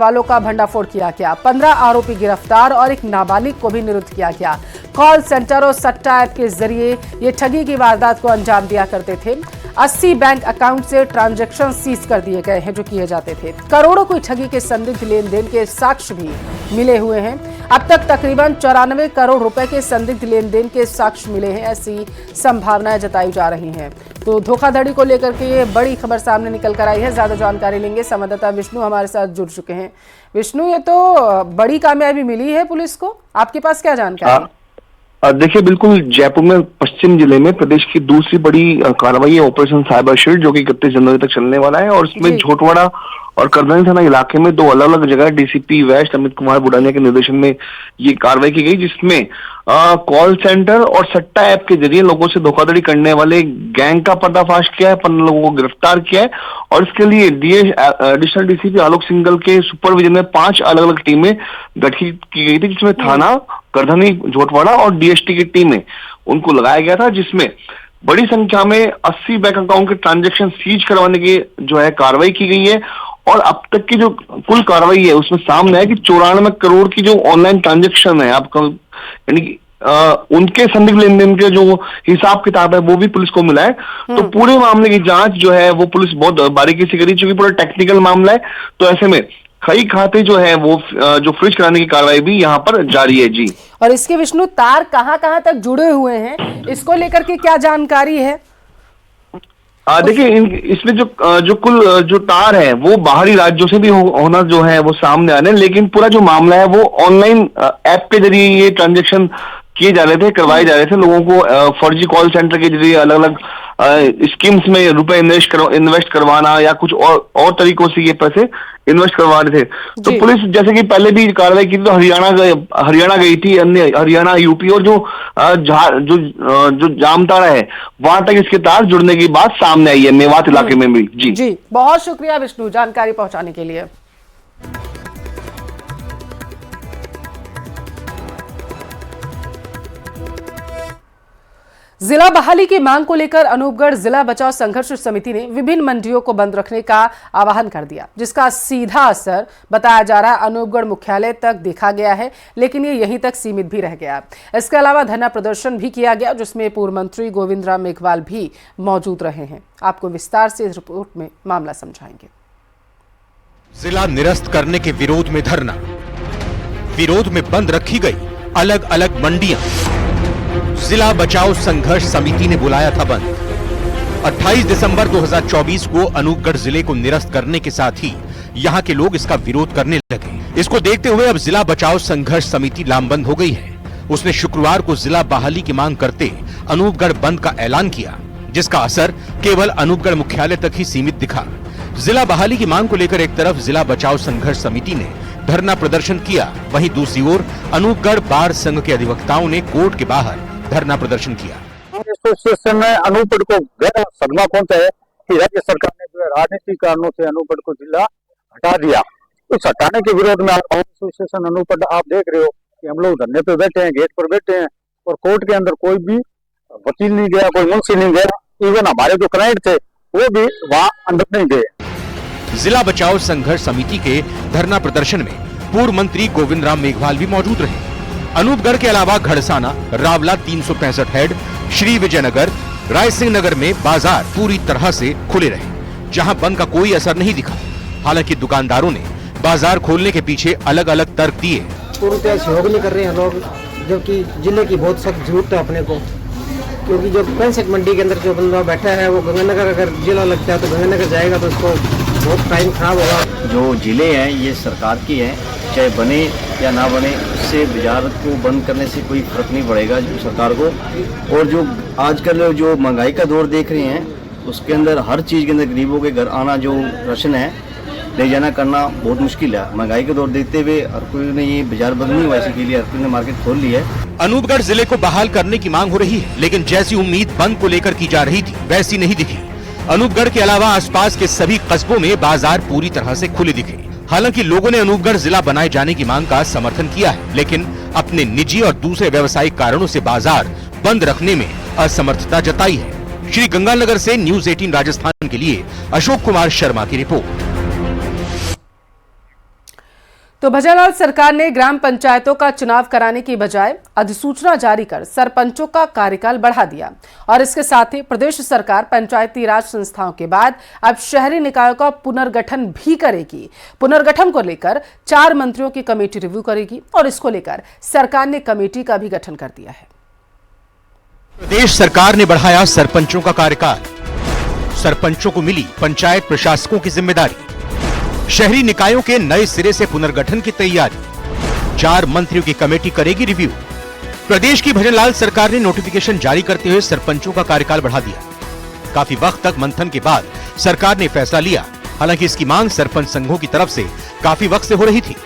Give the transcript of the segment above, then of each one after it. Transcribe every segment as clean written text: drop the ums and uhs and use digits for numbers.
वालों का भंडाफोड़ किया गया। 15 आरोपी गिरफ्तार और एक नाबालिग को भी निरुद्ध किया गया। कॉल सेंटर और सट्टा ऐप के जरिए ये ठगी की वारदात को अंजाम दिया करते थे। 80 बैंक अकाउंट से ट्रांजैक्शन सीज कर दिए गए हैं जो किए जाते थे। करोड़ों की ठगी के संदिग्ध लेन देन के साक्ष्य भी मिले हुए हैं। अब तक तकरीबन 94 करोड़ रुपए के संदिग्ध लेन देन के साक्ष्य मिले हैं, ऐसी संभावनाएं जताई जा रही हैं। तो धोखाधड़ी को लेकर के ये बड़ी खबर सामने निकल कर आई है। ज्यादा जानकारी लेंगे, संवाददाता विष्णु हमारे साथ जुड़ चुके हैं। विष्णु, ये तो बड़ी कामयाबी मिली है पुलिस को, आपके पास क्या जानकारी? देखिए, बिल्कुल जयपुर में पश्चिम जिले में प्रदेश की दूसरी बड़ी कार्रवाई है ऑपरेशन साइबर शील्ड, जो कि 31 जनवरी तक चलने वाला है। और इसमें झोटवाड़ा और करधनी थाना इलाके में 2 अलग अलग जगह डीसीपी वेस्ट अमित कुमार बुडानिया के निर्देशन में ये कार्रवाई की गई, जिसमें कॉल सेंटर और सट्टा ऐप के जरिए लोगों से धोखाधड़ी करने वाले गैंग का पर्दाफाश किया है। 15 लोगों को गिरफ्तार किया है और इसके लिए एडिशनल डीसीपी आलोक सिंघल के सुपरविजन में 5 अलग अलग टीमें गठित की गई थी, जिसमें थाना, करधनी, झोटवाड़ा और डीएसटी की टीमें उनको लगाया गया था, जिसमें बड़ी संख्या में 80 बैंक अकाउंट के ट्रांजैक्शन सीज करवाने की जो है कार्रवाई की गई है। और अब तक की जो कुल कार्रवाई है उसमें सामने है कि 94 करोड़ की जो ऑनलाइन ट्रांजैक्शन है आपका, यानी कि उनके संदिग्ध लेन देन के जो हिसाब किताब है वो भी पुलिस को मिला है। तो पूरे मामले की जांच जो है वो पुलिस बहुत बारीकी से करी, चूंकि पूरा टेक्निकल मामला है। तो ऐसे में कई खाते जो है वो जो फ्रीज कराने की कार्रवाई भी यहाँ पर जारी है। जी, और इसके विष्णु तार कहाँ तक जुड़े हुए हैं, इसको लेकर के क्या जानकारी है? देखिए, इसमें जो कुल जो तार है वो बाहरी राज्यों से भी होना जो है वो सामने आ रहे हैं, लेकिन पूरा जो मामला है वो ऑनलाइन ऐप के जरिए ये ट्रांजैक्शन किए जा रहे थे, करवाए जा रहे थे। लोगों को फर्जी कॉल सेंटर के जरिए अलग अलग स्कीम्स में रुपए इन्वेस्ट करवाना या कुछ और तरीकों से ये पैसे इन्वेस्ट करवा रहे थे। तो पुलिस जैसे कि पहले भी कार्रवाई की थी, तो हरियाणा गई थी, अन्य हरियाणा, यूपी और जो जामताड़ा है वहां तक इसके तार जुड़ने की बात सामने आई है, मेवात इलाके में भी। जी, बहुत शुक्रिया विष्णु जानकारी पहुंचाने के लिए। जिला बहाली की मांग को लेकर अनूपगढ़ जिला बचाव संघर्ष समिति ने विभिन्न मंडियों को बंद रखने का आह्वान कर दिया, जिसका सीधा असर बताया जा रहा है अनूपगढ़ मुख्यालय तक देखा गया है, लेकिन ये यहीं तक सीमित भी रह गया। इसके अलावा धरना प्रदर्शन भी किया गया, जिसमें पूर्व मंत्री गोविंद राम मेघवाल भी मौजूद रहे हैं। आपको विस्तार से इस रिपोर्ट में मामला समझाएंगे। जिला निरस्त करने के विरोध में धरना, विरोध में बंद रखी गई अलग अलग मंडियां। जिला बचाव संघर्ष समिति ने बुलाया था बंद। 28 दिसंबर 2024 को अनूपगढ़ जिले को निरस्त करने के साथ ही यहां के लोग इसका विरोध करने लगे। इसको देखते हुए अब जिला बचाव संघर्ष समिति लामबंद हो गई है। उसने शुक्रवार को जिला बहाली की मांग करते अनूपगढ़ बंद का ऐलान किया, जिसका असर केवल अनूपगढ़ मुख्यालय तक ही सीमित दिखा। जिला बहाली की मांग को लेकर एक तरफ जिला बचाव संघर्ष समिति ने धरना प्रदर्शन किया, वहीं दूसरी ओर अनूपगढ़ बार संघ के अधिवक्ताओं ने कोर्ट के बाहर धरना प्रदर्शन किया। एसोसिएशन में अनूपगढ़ को गहरा सदमा पहुंचा है कि राज्य सरकार ने जो है राजनीतिक कारणों से अनूपगढ़ को जिला हटा दिया। उस हटाने के विरोध में एसोसिएशन अनूपगढ़ आप देख रहे हो कि हम लोग धरने पे बैठे हैं, गेट पर बैठे हैं, और कोर्ट के अंदर कोई भी वकील नहीं गया, कोई मुंशी नहीं गया, इवन हमारे जो क्लाइंट थे वो भी वहाँ अंदर नहीं गए। जिला बचाव संघर्ष समिति के धरना प्रदर्शन में पूर्व मंत्री गोविंद राम मेघवाल भी मौजूद रहे। अनूपगढ़ के अलावा घड़साना, रावला, 365 हेड, श्री विजयनगर, रायसिंह नगर में बाजार पूरी तरह से खुले रहे, जहां बंद का कोई असर नहीं दिखा। हालांकि दुकानदारों ने बाजार खोलने के पीछे अलग अलग तर्क दिए। पूरी तरह सहयोग नहीं कर रहे हैं लोग, जबकि जिले की बहुत सख्त जरूरत है अपने को, क्योंकि जो पेंसेट मंडी के अंदर जो बंदा बैठा है वो गंगानगर, अगर जिला लगता है तो गंगानगर जाएगा तो उसको बहुत टाइम खराब होगा। जो जिले हैं ये सरकार की हैं, चाहे बने या ना बने, उससे बाजार को बंद करने से कोई फर्क नहीं पड़ेगा सरकार को। और जो आजकल जो महंगाई का दौर देख रहे हैं उसके अंदर हर चीज़ के अंदर गरीबों के घर आना, जो राशन है ले जाना करना बहुत मुश्किल है। महंगाई का दौर देखते हुए हर कोई ने ये बाजार बंद नहीं हुआ, इसके लिए हर कोई ने मार्केट खोल ली है। अनूपगढ़ जिले को बहाल करने की मांग हो रही है, लेकिन जैसी उम्मीद बंद को लेकर की जा रही थी वैसी नहीं दिखी। अनूपगढ़ के अलावा आसपास के सभी कस्बों में बाजार पूरी तरह से खुले दिखे। हालांकि लोगों ने अनूपगढ़ जिला बनाए जाने की मांग का समर्थन किया है, लेकिन अपने निजी और दूसरे व्यवसायिक कारणों से बाजार बंद रखने में असमर्थता जताई है। श्री गंगानगर से न्यूज 18 राजस्थान के लिए अशोक कुमार शर्मा की रिपोर्ट। तो भजनलाल सरकार ने ग्राम पंचायतों का चुनाव कराने की बजाय अधिसूचना जारी कर सरपंचों का कार्यकाल बढ़ा दिया और इसके साथ ही प्रदेश सरकार पंचायती राज संस्थाओं के बाद अब शहरी निकायों का पुनर्गठन भी करेगी। पुनर्गठन को लेकर 4 मंत्रियों की कमेटी रिव्यू करेगी और इसको लेकर सरकार ने कमेटी का भी गठन कर दिया है। प्रदेश सरकार ने बढ़ाया सरपंचों का कार्यकाल, सरपंचों को मिली पंचायत प्रशासकों की जिम्मेदारी, शहरी निकायों के नए सिरे से पुनर्गठन की तैयारी, 4 मंत्रियों की कमेटी करेगी रिव्यू। प्रदेश की भजनलाल सरकार ने नोटिफिकेशन जारी करते हुए सरपंचों का कार्यकाल बढ़ा दिया। काफी वक्त तक मंथन के बाद सरकार ने फैसला लिया। हालांकि इसकी मांग सरपंच संघों की तरफ से काफी वक्त से हो रही थी।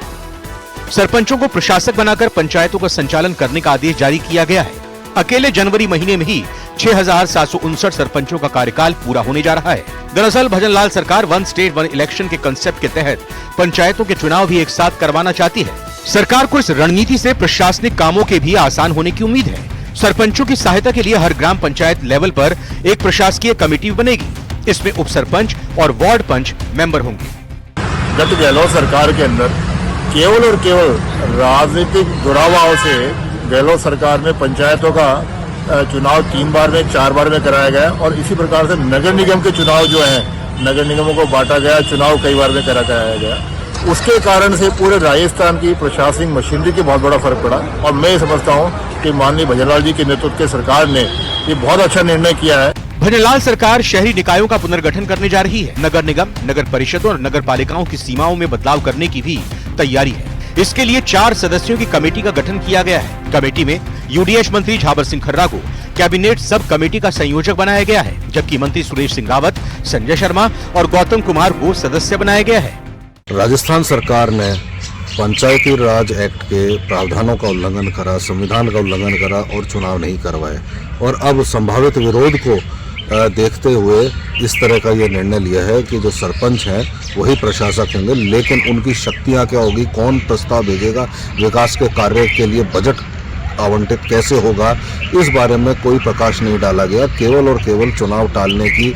सरपंचों को प्रशासक बनाकर पंचायतों का संचालन करने का आदेश जारी किया गया है। अकेले जनवरी महीने में ही 6,759 सरपंचों का कार्यकाल पूरा होने जा रहा है। दरअसल भजनलाल सरकार 1 स्टेट 1 इलेक्शन के कंसेप्ट के तहत पंचायतों के चुनाव भी एक साथ करवाना चाहती है। सरकार को इस रणनीति से प्रशासनिक कामों के भी आसान होने की उम्मीद है। सरपंचों की सहायता के लिए हर ग्राम पंचायत लेवल पर एक प्रशासकीय कमेटी बनेगी। इसमें उप सरपंच और वार्ड पंच मेंबर होंगे। गत गहलोत सरकार के अंदर केवल और केवल राजनीतिक दुरावाओं से गहलोत सरकार में पंचायतों का चुनाव 3 बार में 4 बार में कराया गया और इसी प्रकार से नगर निगम के चुनाव जो हैं, नगर निगमों को बांटा गया, चुनाव कई बार में कराया गया। उसके कारण से पूरे राजस्थान की प्रशासनिक मशीनरी की बहुत बड़ा फर्क पड़ा और मैं समझता हूँ कि माननीय भजनलाल जी के नेतृत्व के सरकार ने ये बहुत अच्छा निर्णय किया है। भजनलाल सरकार शहरी निकायों का पुनर्गठन करने जा रही है। नगर निगम, नगर परिषदों और नगर पालिकाओं की सीमाओं में बदलाव करने की भी तैयारी है। इसके लिए 4 सदस्यों की कमेटी का गठन किया गया है। कमेटी में यूडीएच मंत्री झाबर सिंह खर्रा को कैबिनेट सब कमेटी का संयोजक बनाया गया है, जबकि मंत्री सुरेश सिंह रावत, संजय शर्मा और गौतम कुमार को सदस्य बनाया गया है। राजस्थान सरकार ने पंचायती राज एक्ट के प्रावधानों का उल्लंघन करा, संविधान का उल्लंघन करा और चुनाव नहीं करवाए और अब संभावित विरोध को देखते हुए इस तरह का ये निर्णय लिया है कि जो सरपंच हैं वही प्रशासक होंगे, लेकिन उनकी शक्तियां क्या होगी, कौन प्रस्ताव भेजेगा, विकास के कार्य के लिए बजट आवंटित कैसे होगा, इस बारे में कोई प्रकाश नहीं डाला गया। केवल और केवल चुनाव टालने की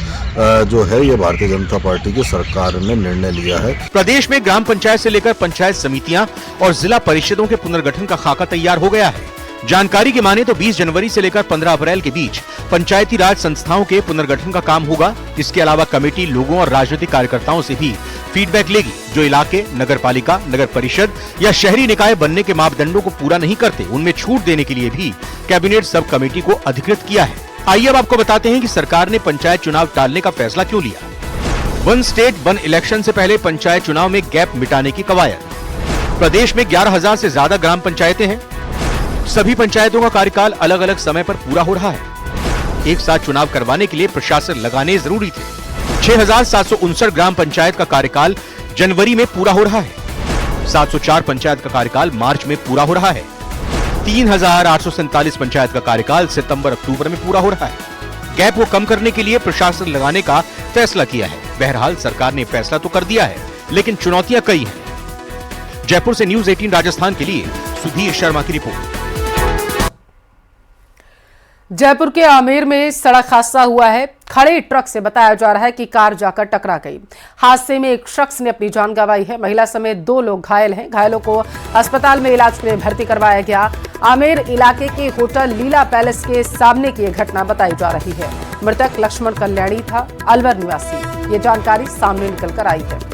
जो है ये भारतीय जनता पार्टी की सरकार ने निर्णय लिया है। प्रदेश में ग्राम पंचायत से लेकर पंचायत समितियां और जिला परिषदों के पुनर्गठन का खाका तैयार हो गया है। जानकारी की माने तो 20 जनवरी से लेकर 15 अप्रैल के बीच पंचायती राज संस्थाओं के पुनर्गठन का काम होगा। इसके अलावा कमेटी लोगों और राजनीतिक कार्यकर्ताओं से भी फीडबैक लेगी। जो इलाके नगर पालिका, नगर परिषद या शहरी निकाय बनने के मापदंडों को पूरा नहीं करते, उनमें छूट देने के लिए भी कैबिनेट सब कमेटी को अधिकृत किया है। आइए अब आपको बताते हैं कि सरकार ने पंचायत चुनाव टालने का फैसला क्यों लिया। 1 स्टेट 1 इलेक्शन से पहले पंचायत चुनाव में गैप मिटाने की कवायद। प्रदेश में 11,000 से ज्यादा ग्राम पंचायतें हैं। सभी पंचायतों का कार्यकाल अलग अलग समय पर पूरा हो रहा है। एक साथ चुनाव करवाने के लिए प्रशासन लगाने जरूरी थे। 6,759 ग्राम पंचायत का कार्यकाल जनवरी में पूरा हो रहा है। 704 पंचायत का कार्यकाल मार्च में पूरा हो रहा है। 3,847 पंचायत का कार्यकाल सितंबर-अक्टूबर में पूरा हो रहा है। गैप को कम करने के लिए प्रशासन लगाने का फैसला किया है। बहरहाल सरकार ने फैसला तो कर दिया है, लेकिन चुनौतियां कई हैं। जयपुर से न्यूज़ 18 राजस्थान के लिए सुधीर शर्मा की रिपोर्ट। जयपुर के आमेर में सड़क हादसा हुआ है। खड़े ट्रक से बताया जा रहा है कि कार जाकर टकरा गई। हादसे में एक शख्स ने अपनी जान गंवाई है। महिला समेत 2 लोग घायल हैं। घायलों को अस्पताल में इलाज के लिए भर्ती करवाया गया। आमेर इलाके के होटल लीला पैलेस के सामने की यह घटना बताई जा रही है। मृतक लक्ष्मण कल्याणी था, अलवर निवासी। ये जानकारी सामने निकल कर आई है।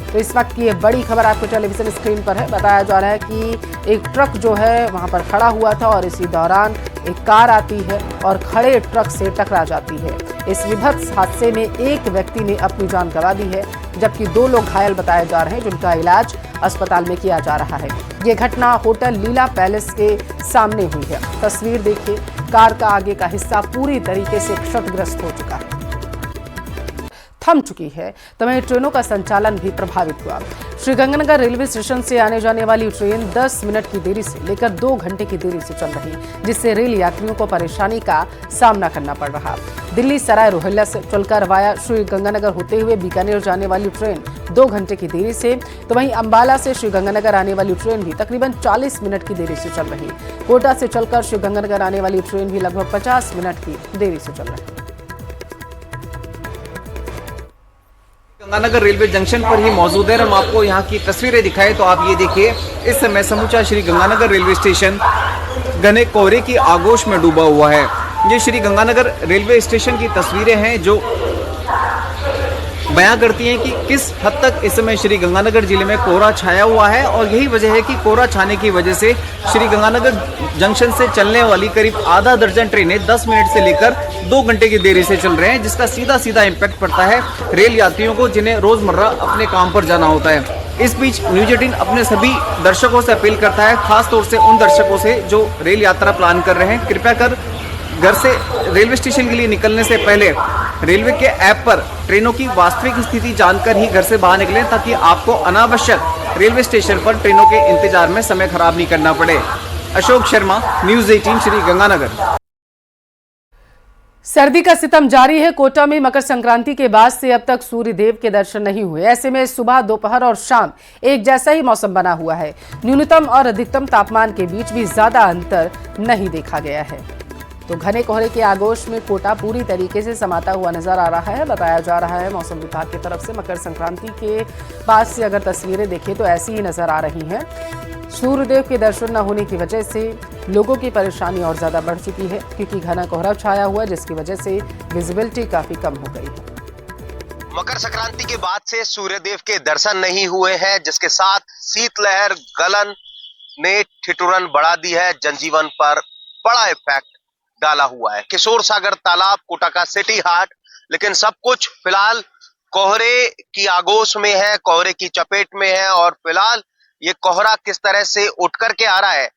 तो इस वक्त की ये बड़ी खबर आपको टेलीविजन स्क्रीन पर है। बताया जा रहा है कि एक ट्रक जो है वहां पर खड़ा हुआ था और इसी दौरान एक कार आती है और खड़े ट्रक से टकरा जाती है। इस विभत्स हादसे में एक व्यक्ति ने अपनी जान गंवा दी है, जबकि 2 लोग घायल बताए जा रहे हैं, जिनका इलाज अस्पताल में किया जा रहा है। ये घटना होटल लीला पैलेस के सामने हुई है। तस्वीर देखिए, कार का आगे का हिस्सा पूरी तरीके से क्षतिग्रस्त हो चुका है, थम चुकी है। तो वहीं ट्रेनों का संचालन भी प्रभावित हुआ। श्रीगंगानगर रेलवे स्टेशन से आने जाने वाली ट्रेन 10 मिनट की देरी से लेकर 2 घंटे की देरी से चल रही, जिससे रेल यात्रियों को परेशानी का सामना करना पड़ रहा। दिल्ली सराय रोहिल्ला से चलकर वाया श्रीगंगानगर होते हुए बीकानेर जाने वाली ट्रेन 2 घंटे की देरी से, तो वहीं अंबाला से श्रीगंगानगर आने वाली ट्रेन भी तकरीबन 40 मिनट की देरी से चल रही। कोटा से चलकर श्रीगंगानगर आने वाली ट्रेन भी लगभग 50 मिनट की देरी से चल रही। गंगानगर रेलवे जंक्शन पर ही मौजूद है। हम आपको यहाँ की तस्वीरें दिखाएं तो आप ये देखिए, इस समय समूचा श्री गंगानगर रेलवे स्टेशन घने कोहरे की आगोश में डूबा हुआ है। ये श्री गंगानगर रेलवे स्टेशन की तस्वीरें हैं जो बयां करती हैं कि किस हद तक इस समय श्री गंगानगर जिले में कोहरा छाया हुआ है। और यही वजह है कि कोहरा छाने की वजह से श्री गंगानगर जंक्शन से चलने वाली करीब आधा दर्जन ट्रेनें 10 मिनट से लेकर 2 घंटे की देरी से चल रहे हैं, जिसका सीधा सीधा इम्पैक्ट पड़ता है रेल यात्रियों को, जिन्हें रोजमर्रा अपने काम पर जाना होता है। इस बीच न्यूज 18 अपने सभी दर्शकों से अपील करता है, खास तौर से उन दर्शकों से जो रेल यात्रा प्लान कर रहे हैं, कृपया कर घर से रेलवे स्टेशन के लिए निकलने से पहले रेलवे के ऐप पर ट्रेनों की वास्तविक स्थिति जानकर ही घर से बाहर निकलें, ताकि आपको अनावश्यक रेलवे स्टेशन पर ट्रेनों के इंतजार में समय खराब नहीं करना पड़े। अशोक शर्मा, न्यूज 18 श्री गंगानगर। सर्दी का सितम जारी है। कोटा में मकर संक्रांति के बाद से अब तक सूर्य देव के दर्शन नहीं हुए। ऐसे में सुबह, दोपहर और शाम एक जैसा ही मौसम बना हुआ है। न्यूनतम और अधिकतम तापमान के बीच भी ज्यादा अंतर नहीं देखा गया है। तो घने कोहरे के आगोश में कोटा पूरी तरीके से समाता हुआ नजर आ रहा है। बताया जा रहा है मौसम विभाग की तरफ से मकर संक्रांति के बाद से अगर तस्वीरें देखें तो ऐसी ही नजर आ रही हैं। सूर्यदेव के दर्शन न होने की वजह से लोगों की परेशानी और ज्यादा बढ़ चुकी है, क्योंकि घना कोहरा छाया हुआ, जिसकी वजह से विजिबिलिटी काफी कम हो गई है। मकर संक्रांति के बाद से सूर्यदेव के दर्शन नहीं हुए हैं, जिसके साथ शीतलहर गलन ने ठिठुरन बढ़ा दी है। जनजीवन पर बड़ा इफेक्ट डाला हुआ है। किशोर सागर तालाब कोटा का सिटी हाट, लेकिन सब कुछ फिलहाल कोहरे की आगोश में है, कोहरे की चपेट में है। और फिलहाल ये कोहरा किस तरह से उठ करके आ रहा है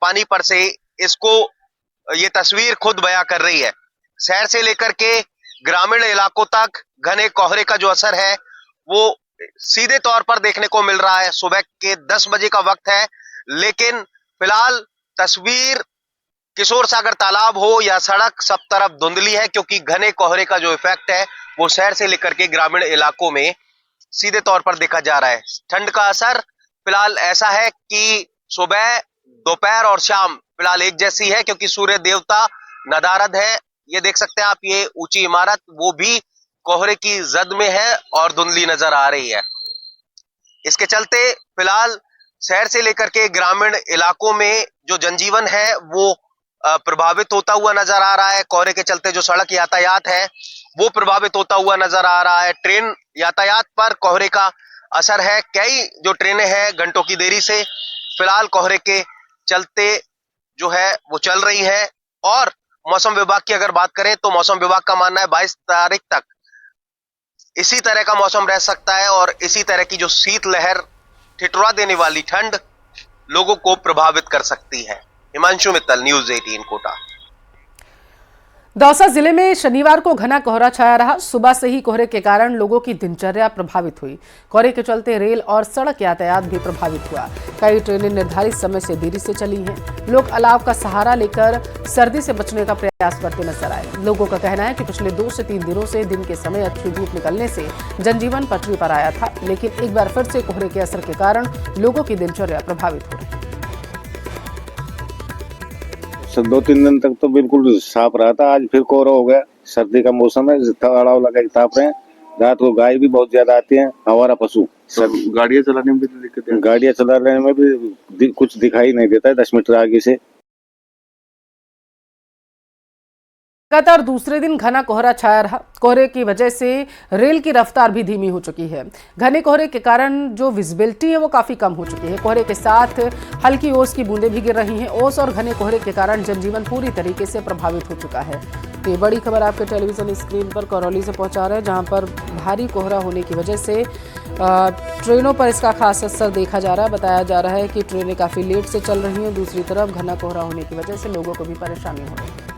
पानी पर से, इसको ये तस्वीर खुद बयां कर रही है। शहर से लेकर के ग्रामीण इलाकों तक घने कोहरे का जो असर है वो सीधे तौर पर देखने को मिल रहा है। सुबह के 10 बजे का वक्त है, लेकिन फिलहाल तस्वीर किशोर सागर तालाब हो या सड़क, सब तरफ धुंधली है, क्योंकि घने कोहरे का जो इफेक्ट है वो शहर से लेकर के ग्रामीण इलाकों में सीधे तौर पर देखा जा रहा है। ठंड का असर फिलहाल ऐसा है कि सुबह, दोपहर और शाम फिलहाल एक जैसी है, क्योंकि सूर्य देवता नदारद है। ये देख सकते हैं आप, ये ऊंची इमारत वो भी कोहरे की जद में है और धुंधली नजर आ रही है। इसके चलते फिलहाल शहर से लेकर के ग्रामीण इलाकों में जो जनजीवन है वो प्रभावित होता हुआ नजर आ रहा है। कोहरे के चलते जो सड़क यातायात है वो प्रभावित होता हुआ नजर आ रहा है। ट्रेन यातायात पर कोहरे का असर है। कई जो ट्रेनें हैं घंटों की देरी से फिलहाल कोहरे के चलते जो है वो चल रही है। और मौसम विभाग की अगर बात करें तो मौसम विभाग का मानना है 22 तारीख तक इसी तरह का मौसम रह सकता है, और इसी तरह की जो शीतलहर, ठिठुरा देने वाली ठंड लोगों को प्रभावित कर सकती है। हिमांशु मित्तल, न्यूज 18 कोटा। दौसा जिले में शनिवार को घना कोहरा छाया रहा। सुबह से ही कोहरे के कारण लोगों की दिनचर्या प्रभावित हुई। कोहरे के चलते रेल और सड़क यातायात भी प्रभावित हुआ। कई ट्रेनें निर्धारित समय से देरी से चली हैं। लोग अलाव का सहारा लेकर सर्दी से बचने का प्रयास करते नजर आए। लोगों का कहना है कि पिछले 2 से 3 दिनों से दिन के समय अच्छी धूप निकलने से जनजीवन पटरी पर आया था, लेकिन एक बार फिर से कोहरे के असर के कारण लोगों की दिनचर्या प्रभावित हो रही। 2-3 दिन तक तो बिल्कुल साफ रहा था, आज फिर कोहरा हो गया। सर्दी का मौसम है, अड़ाव लगा के ताप रहे हैं। रात को गाय भी बहुत ज्यादा आती हैं, आवारा पशु। गाड़ियां चलाने में भी दिक्कत है। गाड़ियां चलाने में भी कुछ दिखाई नहीं देता है 10 मीटर आगे से। लगातार दूसरे दिन घना कोहरा छाया रहा। कोहरे की वजह से रेल की रफ्तार भी धीमी हो चुकी है। घने कोहरे के कारण जो विजिबिलिटी है वो काफी कम हो चुकी है। कोहरे के साथ हल्की ओस की बूंदें भी गिर रही हैं। ओस और घने कोहरे के कारण जनजीवन पूरी तरीके से प्रभावित हो चुका है। तो ये बड़ी खबर आपके टेलीविजन स्क्रीन पर करौली से पहुंचा रहे हैं, जहां पर भारी कोहरा होने की वजह से ट्रेनों पर इसका खास असर देखा जा रहा है। बताया जा रहा है कि ट्रेनें काफी लेट से चल रही हैं। दूसरी तरफ घना कोहरा होने की वजह से लोगों को भी परेशानी हो रही है।